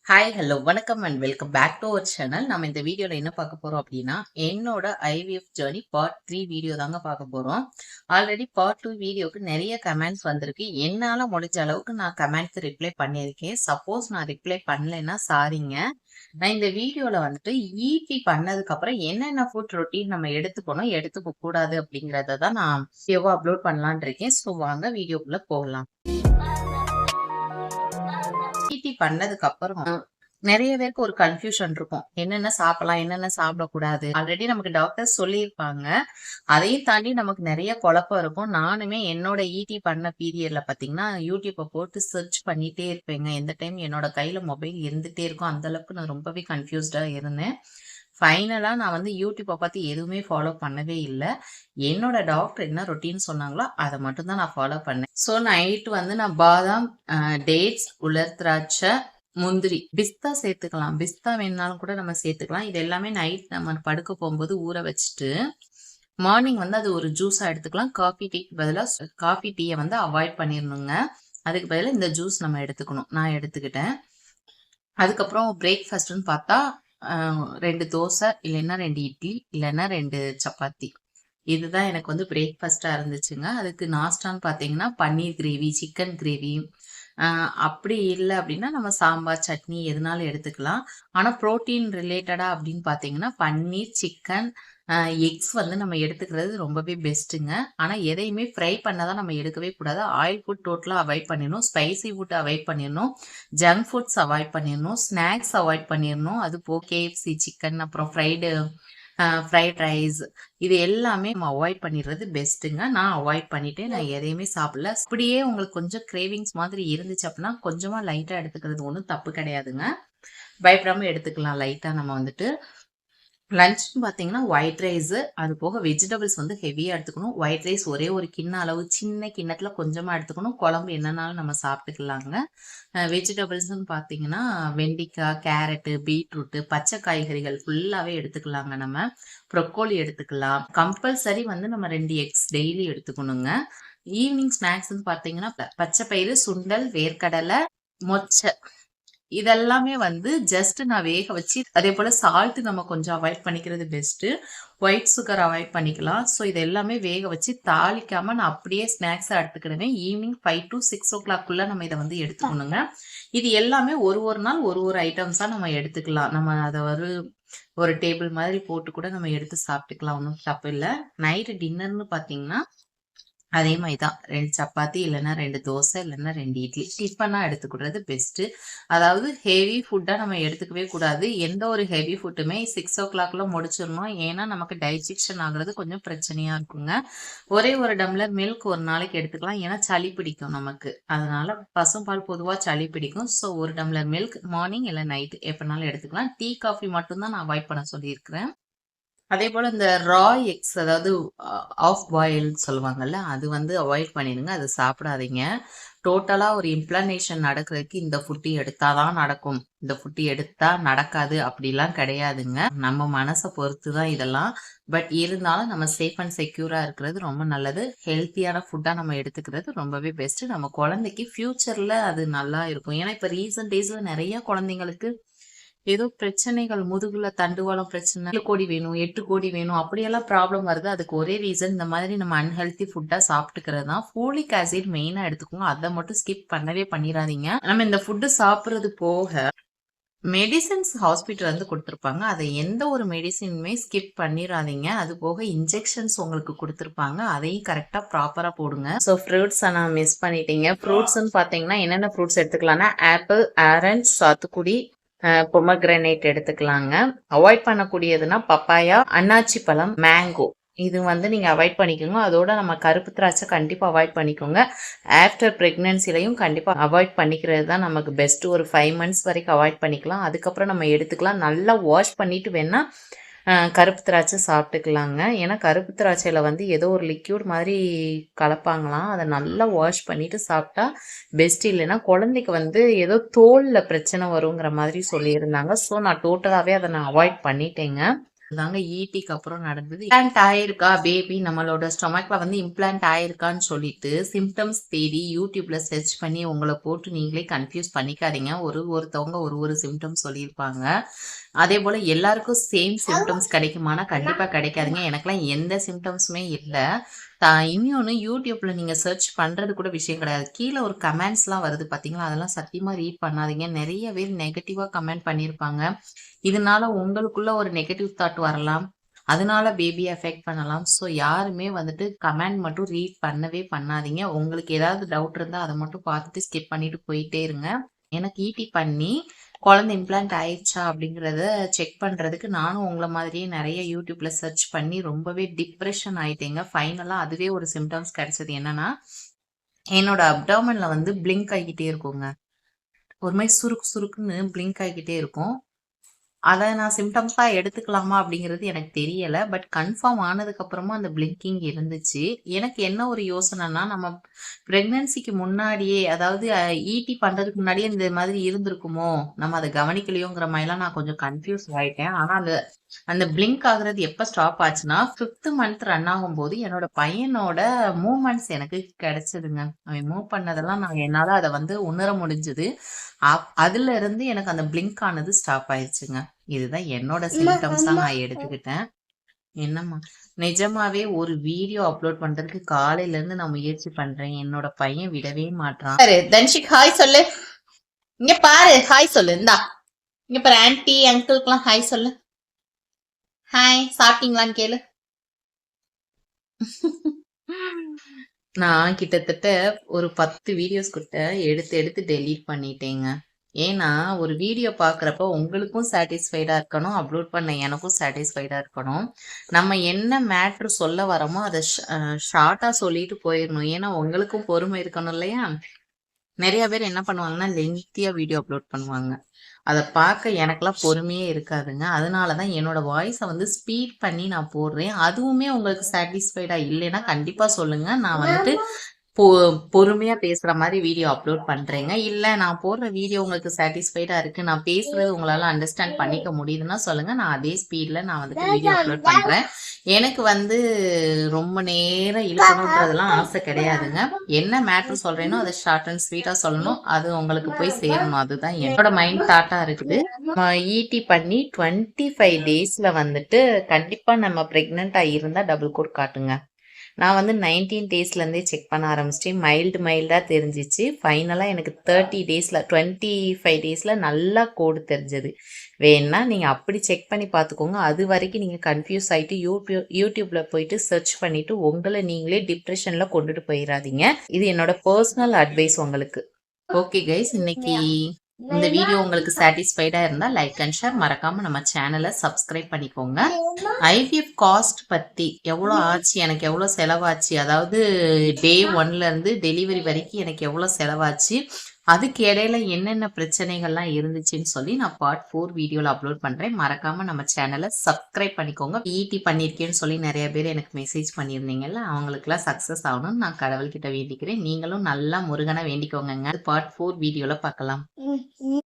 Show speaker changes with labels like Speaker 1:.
Speaker 1: Hi, hello, வணக்கம் and welcome back to our channel. நம்ம இந்த வீடியோல என்ன பார்க்க போறோம் அப்படின்னா, என்னோட ஐவிஎஃப் ஜர்னி பார்ட் 3 வீடியோ தாங்க பார்க்க போறோம். ஆல்ரெடி பார்ட் 2 வீடியோக்கு நிறைய கமெண்ட்ஸ் வந்திருக்கு. என்னால முடிஞ்ச அளவுக்கு நான் கமெண்ட்ஸ் ரிப்ளை பண்ணியிருக்கேன். சப்போஸ் நான் ரிப்ளை பண்ணலைன்னா சாரிங்க. நான் இந்த வீடியோல வந்துட்டு ஈடி பண்ணதுக்கு அப்புறம் என்னென்ன ஃபுட் ரொட்டீன் நம்ம எடுத்துக்கணும், எடுத்துக்க கூடாது அப்படிங்கறத தான் நான் வீடியோவா அப்லோட் பண்ணலாம்னு இருக்கேன். ஸோ வாங்க வீடியோக்குள்ள போகலாம். பிடி பண்ணதுக்கு அப்புறம் நிறைய பேருக்கு ஒரு கன்ஃபியூஷன் இருக்கும். என்னென்ன சாப்பிடலாம், என்னென்ன சாப்பிடக்கூடாது. ஆல்ரெடி நமக்கு டாக்டர் சொல்லியிருப்பாங்க. அதையும் தாண்டி நமக்கு நிறைய குழப்பம் இருக்கும். நானுமே என்னோட ஈடி பண்ண பீரியட்ல பாத்தீங்கன்னா யூடியூப்பை போட்டு சர்ச் பண்ணிட்டே இருப்பேங்க. எந்த டைம் என்னோட கையில மொபைல் இருந்துட்டே இருக்கும். அந்த அளவுக்கு நான் ரொம்பவே கன்ஃபியூஸ்டா இருந்தேன். ஃபைனலா நான் வந்து யூடியூப்பை பார்த்து எதுவுமே ஃபாலோ பண்ணவே இல்லை. என்னோட டாக்டர் என்ன ரொட்டீன் சொன்னாங்களோ அதை மட்டும் தான் நான் ஃபாலோ பண்ணேன். ஸோ நைட்டு வந்து நான் பாதாம், டேட்ஸ், உலர் திராட்சை, முந்திரி, பிஸ்தா சேர்த்துக்கலாம். பிஸ்தா வேணுனாலும் கூட நம்ம சேர்த்துக்கலாம். இது எல்லாமே நைட் நம்ம படுக்க போகும்போது ஊற வச்சுட்டு மார்னிங் வந்து அது ஒரு ஜூஸா எடுத்துக்கலாம். காஃபி டீக்கு பதிலாக காஃபி டீயை வந்து அவாய்ட் பண்ணிடணுங்க. அதுக்கு பதிலாக இந்த ஜூஸ் நம்ம எடுத்துக்கணும். நான் எடுத்துக்கிட்டேன். அதுக்கப்புறம் பிரேக்ஃபாஸ்ட்னு பார்த்தா 2 தோசை, இல்லைன்னா 2 இட்லி, இல்லைன்னா 2 சப்பாத்தி. இதுதான் எனக்கு வந்து பிரேக்ஃபாஸ்டா இருந்துச்சுங்க. அதுக்கு நாஸ்டான்னு பார்த்தீங்கன்னா பன்னீர் கிரேவி, சிக்கன் கிரேவி, அப்படி இல்லை அப்படின்னா நம்ம சாம்பார், சட்னி எதுனாலும் எடுத்துக்கலாம். ஆனா புரோட்டீன் ரிலேட்டடா அப்படின்னு பார்த்தீங்கன்னா பன்னீர், சிக்கன், எக்ஸ் வந்து நம்ம எடுத்துக்கிறது ரொம்பவே பெஸ்ட்டுங்க. ஆனா எதையுமே ஃப்ரை பண்ணாதான் நம்ம எடுக்கவே கூடாது. ஆயில் ஃபுட் டோட்டலா அவாய்ட் பண்ணிடணும். ஸ்பைசி ஃபுட் அவாய்ட் பண்ணிடணும். ஜங்க் ஃபுட்ஸ் அவாய்ட் பண்ணிடணும். ஸ்நாக்ஸ் அவாய்ட் பண்ணிடணும். அது போ கேஎஃப்சி சிக்கன், அப்புறம் ஃப்ரைட் ரைஸ், இது எல்லாமே நம்ம அவாய்ட் பண்ணிடுறது பெஸ்ட்டுங்க. நான் அவாய்ட் பண்ணிட்டேன். நான் எதையுமே சாப்பிடல. அப்படியே உங்களுக்கு கொஞ்சம் கிரேவிங்ஸ் மாதிரி இருந்துச்சு அப்படின்னா கொஞ்சமா லைட்டா எடுத்துக்கிறது ஒன்றும் தப்பு கிடையாதுங்க. பயப்படாம எடுத்துக்கலாம் லைட்டா. நம்ம வந்துட்டு லஞ்ச்னு பார்த்தீங்கன்னா ஒயிட் ரைஸு, அது போக வெஜிடபிள்ஸ் வந்து ஹெவியாக எடுத்துக்கணும். ஒயிட் ரைஸ் ஒரே ஒரு கிண்ண அளவு, சின்ன கிண்ணத்தில் கொஞ்சமாக எடுத்துக்கணும். குழம்பு என்னன்னாலும் நம்ம சாப்பிட்டுக்கலாங்க. வெஜிடபிள்ஸ்னு பார்த்தீங்கன்னா வெண்டைக்காய், கேரட்டு, பீட்ரூட்டு, பச்சை காய்கறிகள் ஃபுல்லாகவே எடுத்துக்கலாங்க நம்ம. ப்ரொக்கோலி எடுத்துக்கலாம். கம்பல்சரி வந்து நம்ம 2 எக்ஸ் டெய்லி எடுத்துக்கணுங்க. ஈவினிங் ஸ்நாக்ஸ்ன்னு பார்த்தீங்கன்னா பச்சை பயிறு, சுண்டல், வேர்க்கடலை, மொச்சை, இதெல்லாமே வந்து ஜஸ்ட் நான் வேக வச்சு, அதே போல சால்ட் நம்ம கொஞ்சம் அவாய்ட் பண்ணிக்கிறது பெஸ்ட். ஒயிட் சுகர் அவாய்ட் பண்ணிக்கலாம். ஸோ இது எல்லாமே வேக வச்சு தாளிக்காம நான் அப்படியே ஸ்நாக்ஸா எடுத்துக்கிடுவேன். ஈவினிங் 5 to 6 o'clock நம்ம இதை வந்து எடுத்துக்கணுங்க. இது எல்லாமே ஒரு நாள் ஒரு ஐட்டம்ஸா நம்ம எடுத்துக்கலாம். நம்ம அதை ஒரு டேபிள் மாதிரி போட்டு கூட நம்ம எடுத்து சாப்பிட்டுக்கலாம். ஒன்றும் தப்பு இல்லை. நைட்டு டின்னர்னு பார்த்தீங்கன்னா அதே மாதிரி தான் 2 சப்பாத்தி, இல்லைன்னா 2 தோசை, இல்லைன்னா 2 இட்லி டிஃபனா எடுத்துக்கிறது பெஸ்ட்டு. அதாவது ஹெவி ஃபுட்டாக நம்ம எடுத்துக்கவே கூடாது. எந்த ஒரு ஹெவி ஃபுட்டுமே 6 o'clock முடிச்சிடணும். ஏன்னா நமக்கு டைஜெக்ஷன் ஆகுறது கொஞ்சம் பிரச்சனையாக இருக்குங்க. ஒரே ஒரு டம்ளர் மில்க் ஒரு நாளைக்கு எடுத்துக்கலாம். ஏன்னா சளி பிடிக்கும் நமக்கு. அதனால பசும்பால் பொதுவாக சளி பிடிக்கும். ஸோ ஒரு டம்ளர் மில்க் மார்னிங் இல்லை நைட் எப்போனாலும் எடுத்துக்கலாம். டீ, காஃபி மட்டும்தான் நான் அவாய்ட் பண்ண சொல்லியிருக்கிறேன். அதே போல இந்த ரா எக்ஸ், அதாவது ஆஃப் பாயில் சொல்லுவாங்கல்ல, அது வந்து அவாய்ட் பண்ணிடுங்க. அது சாப்பிடாதீங்க. டோட்டலா ஒரு இம்ப்ளனேஷன் நடக்கிறதுக்கு இந்த ஃபுட்டு எடுத்தாதான் நடக்கும், இந்த ஃபுட்டு எடுத்தா நடக்காது அப்படிலாம் கிடையாதுங்க. நம்ம மனசை பொறுத்து தான் இதெல்லாம். பட் இருந்தாலும் நம்ம சேஃப் அண்ட் செக்யூரா இருக்கிறது ரொம்ப நல்லது. ஹெல்த்தியான ஃபுட்டா நம்ம எடுத்துக்கிறது ரொம்பவே பெஸ்ட். நம்ம குழந்தைக்கு ஃபியூச்சர்ல அது நல்லா இருக்கும். ஏன்னா இப்ப ரீசன்ட் டேஸ்ல நிறைய குழந்தைங்களுக்கு ஏதோ பிரச்சனைகள், முதுகுல தண்டுவாளம் பிரச்சனை, 7 கோடி வேணும், 8 கோடி வேணும், அப்படியெல்லாம் ப்ராப்ளம் வருது. அதுக்கு ஒரே ரீசன் இந்த மாதிரி நம்ம அன்ஹெல்தி ஃபுட்டா சாப்பிட்டுக்கிறது தான். ஃபோலிக் ஆசிட் மெயினா எடுத்துக்கோங்க. அதை மட்டும் ஸ்கிப் பண்ணவே பண்ணிடாதீங்க. நம்ம இந்த ஃபுட்டு சாப்பிட்றது போக மெடிசின்ஸ் ஹாஸ்பிட்டல் வந்து கொடுத்துருப்பாங்க. அதை எந்த ஒரு மெடிசினுமே ஸ்கிப் பண்ணிடாதீங்க. அது போக இன்ஜெக்ஷன்ஸ் உங்களுக்கு கொடுத்துருப்பாங்க. அதையும் கரெக்டாக ப்ராப்பராக போடுங்க. ஸோ ஃப்ரூட்ஸை நான் மிஸ் பண்ணிட்டீங்க. ஃப்ரூட்ஸ்ன்னு பார்த்தீங்கன்னா என்னென்ன ஃப்ரூட்ஸ் எடுத்துக்கலாம்னா ஆப்பிள், ஆரஞ்ச், சாத்துக்குடி, பொமக்ரனேட் எடுத்துக்கலாங்க. அவாய்ட் பண்ணக்கூடியதுன்னா பப்பாயா, அன்னாச்சி பழம், மேங்கோ, இது வந்து நீங்க அவாய்ட் பண்ணிக்கோங்க. அதோட நம்ம கருப்பு திராட்சை கண்டிப்பா அவாய்ட் பண்ணிக்கோங்க. ஆஃப்டர் பிரெக்னன்சிலையும் கண்டிப்பா அவாய்ட் பண்ணிக்கிறது தான் நமக்கு பெஸ்ட். ஒரு 5 months வரைக்கும் அவாய்ட் பண்ணிக்கலாம். அதுக்கப்புறம் நம்ம எடுத்துக்கலாம். நல்லா வாஷ் பண்ணிட்டு வேணா கருப்பு திராட்சை சாப்பிட்டுக்கலாங்க. ஏன்னா கருப்பு திராட்சையில வந்து ஏதோ ஒரு லிக்யூட் மாதிரி கலப்பாங்களாம். அதை நல்லா வாஷ் பண்ணிட்டு சாப்பிட்டா பெஸ்ட். இல்லைன்னா குழந்தைக்கு வந்து ஏதோ தோல்ல பிரச்சனை வருங்கிற மாதிரி சொல்லியிருந்தாங்க. ஸோ நான் டோட்டலாகவே அதை நான் அவாய்ட் பண்ணிட்டேங்க. இதுதாங்க ஈடிக்கு அப்புறம் நடந்தது. இம்ப்ளான்ட் ஆயிருக்கா பேபி நம்மளோட ஸ்டொமக்ல வந்து இம்ப்ளான்ட் ஆயிருக்கான்னு சொல்லிட்டு சிம்டம்ஸ் தேடி யூடியூப்ல சர்ச் பண்ணி உங்களை போட்டு நீங்களே கன்ஃபியூஸ் பண்ணிக்காதீங்க. ஒருத்தவங்க ஒரு சிம்டம்ஸ் சொல்லியிருப்பாங்க. அதே போல எல்லாருக்கும் சேம் சிம்டம்ஸ் கிடைக்குமானா கண்டிப்பா கிடைக்காதுங்க. எனக்கெல்லாம் எந்த சிம்டம்ஸுமே இல்ல. இன்னொன்னு யூடியூப்ல நீங்க சர்ச் பண்றது கூட விஷயம் கிடையாது. கீழ ஒரு கமெண்ட்ஸ்லாம் வருது பார்த்தீங்களா? அதெல்லாம் சத்தியமா ரீட் பண்ணாதீங்க. நெறைய பேர் நெகட்டிவா கமெண்ட் பண்ணியிருப்பாங்க. இதனால உங்களுக்குள்ள ஒரு நெகட்டிவ் தாட் வரலாம். அதனால பேபிய அஃபெக்ட் பண்ணலாம். ஸோ யாருமே வந்துட்டு கமெண்ட் மட்டும் ரீட் பண்ணவே பண்ணாதீங்க. உங்களுக்கு ஏதாவது டவுட் இருந்தா அத மட்டும் பார்த்துட்டு ஸ்கிப் பண்ணிட்டு போயிட்டே இருங்க. எனக்கு ஈடி பண்ணி குழந்தை இம்ப்ளான்ட் ஆயிடுச்சா அப்படிங்கிறத செக் பண்றதுக்கு நானும் உங்கள மாதிரியே நெறைய யூடியூப்ல சர்ச் பண்ணி ரொம்பவே டிப்ரஷன் ஆயிட்டேங்க. ஃபைனலா அதுவே ஒரு சிம்டம்ஸ் கிடைச்சது என்னன்னா, என்னோட அப்டாமன்ல வந்து பிளிங்க் ஆகிக்கிட்டே இருக்குங்க. ஒரு மாரி சுருக்கு சுருக்குன்னு பிளிங்க் ஆகிக்கிட்டே இருக்கும். அத நான் சிம்ப்டம்ஸா எடுத்துக்கலாமா அப்படிங்கிறது எனக்கு தெரியல. பட் கன்ஃபார்ம் ஆனதுக்கு அப்புறமா அந்த பிளிங்கிங் இருந்துச்சு. எனக்கு என்ன ஒரு யோசனைன்னா, நம்ம பிரெக்னன்சிக்கு முன்னாடியே அதாவது ஈடி பண்றதுக்கு முன்னாடியே இந்த மாதிரி இருந்திருக்குமோ? நம்ம அத கவனிக்கலையோங்கிற மாரிலாம் நான் கொஞ்சம் கன்ஃப்யூஸ் ஆயிட்டேன். ஆனா அந்த அந்த பிளிங்க் ஆகுறது எப்ப ஸ்டாப் ஆச்சுன்னா, 5த் மந்த் ரன் ஆகும்போது என்னோட பையனோட மூவ்மெண்ட்ஸ் எனக்கு கிடைச்சதுங்க. அவன் மூவ் பண்ணதெல்லாம் என்னால அத வந்து உணர முடிஞ்சது. அதுல இருந்து எனக்கு அந்த பிளிங்க் ஆனது ஸ்டாப் ஆயிருச்சுங்க. இதுதான் என்னோட சிம்டம்ஸா நான் எடுத்துக்கிட்டேன். என்னம்மா? நிஜமாவே ஒரு வீடியோ அப்லோட் பண்றதுக்கு காலையில இருந்து நான் முயற்சி பண்றேன். என்னோட பையன் விடவே மாட்றான். பாரு தன்ஷிக் ஹாய் சொல்லு. இங்க பாரு ஹாய் சொல்லு. இந்தா. இங்க பாரு ஆன்ட்டி அங்கிள்க்குலாம் ஹாய் சொல்லு. ஹாய் சாப்பிட்டீங்களான்னு கேளு. நான் கிட்டத்தட்ட ஒரு 10 வீடியோஸ் கிட்ட எடுத்து எடுத்து டெலீட் பண்ணிட்டேங்க. ஏன்னா, ஒரு வீடியோ பார்க்குறப்போ உங்களுக்கும் சாட்டிஸ்ஃபைடா இருக்கணும். அப்லோட் பண்ண எனக்கும் சாட்டிஸ்ஃபைடா இருக்கணும். நம்ம என்ன மேட்ரு சொல்ல வரோமோ அத ஷார்ட்டா சொல்லிட்டு போயிரணும். ஏன்னா, உங்களுக்கும் பொறுமை இருக்கணும் இல்லையா? நெறைய பேர் என்ன பண்ணுவாங்கன்னா, லென்த்தியா வீடியோ அப்லோட் பண்ணுவாங்க. அத பார்க்க எனக்கெல்லாம் பொறுமையே இருக்காதுங்க. அதனால தான் என்னோட வாய்ஸ வந்து ஸ்பீட் பண்ணி நான் போடுறேன். அதுவுமே உங்களுக்கு சாட்டிஸ்ஃபைடா இல்லைன்னா கண்டிப்பா சொல்லுங்க. நான் வந்துட்டு பொ பொறுமையா பேசுற மாரி வீடியோ அப்லோட் பண்றேங்க. இல்ல நான் போடுற வீடியோ உங்களுக்கு சாட்டிஸ்ஃபைடா இருக்கு. நான் பேசுறது உங்களால அண்டர்ஸ்டாண்ட் பண்ணிக்க முடியுதுன்னா சொல்லுங்க. நான் அதே ஸ்பீட்ல நான் வந்துட்டு வீடியோ அப்லோட் பண்றேன். எனக்கு வந்து ரொம்ப நேரம் இழுக்கணுன்றதெல்லாம் ஆசை கிடையாதுங்க. என்ன மேட்டர் சொல்றேனோ அத ஷார்ட் அண்ட் ஸ்வீட்டா சொல்லணும். அது உங்களுக்கு போய் சேரணும். அதுதான் என்னோட மைண்ட் தாட்டா இருக்குது. ஈடி பண்ணி 25 டேஸ்ல வந்துட்டு கண்டிப்பா நம்ம பிரெக்னன்ட்டா இருந்தா டபுள் கோட் காட்டுங்க. நான் வந்து 19 டேஸ்லேருந்தே செக் பண்ண ஆரம்பிச்சிட்டேன். மைல்டா தெரிஞ்சிச்சு. ஃபைனலா எனக்கு 30 டேஸ்ல 25 டேஸ்ல நல்லா கோடு தெரிஞ்சது. வேணுனா நீங்க அப்படி செக் பண்ணி பார்த்துக்கோங்க. அது வரைக்கும் நீங்க கன்ஃப்யூஸ் ஆயிட்டு யூடியூப்ல போயிட்டு சர்ச் பண்ணிட்டு உங்கள நீங்களே டிப்ரஷன்ல கொண்டுட்டு போயிறாதீங்க. இது என்னோட பர்சனல் அட்வைஸ் உங்களுக்கு. ஓகே கைஸ், இன்னைக்கு இந்த வீடியோ உங்களுக்கு சாட்டிஸ்ஃபைடா இருந்தா லைக் அண்ட் ஷேர், மறக்காம நம்ம சேனலை சப்ஸ்கிரைப் பண்ணிக்கோங்க. ஐவிஎஃப் காஸ்ட் பத்தி எவ்வளோ ஆச்சு, எனக்கு எவ்வளோ செலவாச்சு, அதாவது டே 1ல இருந்து டெலிவரி வரைக்கும் எனக்கு எவ்வளோ செலவாச்சு, அதுக்கு இடையில என்னென்ன பிரச்சனைகள்லாம் இருந்துச்சுன்னு சொல்லி நான் பார்ட் 4 வீடியோல அப்லோட் பண்றேன். மறக்காம நம்ம சேனலை சப்ஸ்கிரைப் பண்ணிக்கோங்க. ஈடி பண்ணிருக்கேன்னு சொல்லி நிறைய பேர் எனக்கு மெசேஜ் பண்ணியிருந்தீங்கல்ல, அவங்களுக்குலாம் சக்சஸ் ஆகணும்னு நான் கடவுள்கிட்ட வேண்டிக்கிறேன். நீங்களும் நல்லா முருகனை வேண்டிக்கோங்க. பார்ட் 4 வீடியோல பார்க்கலாம்.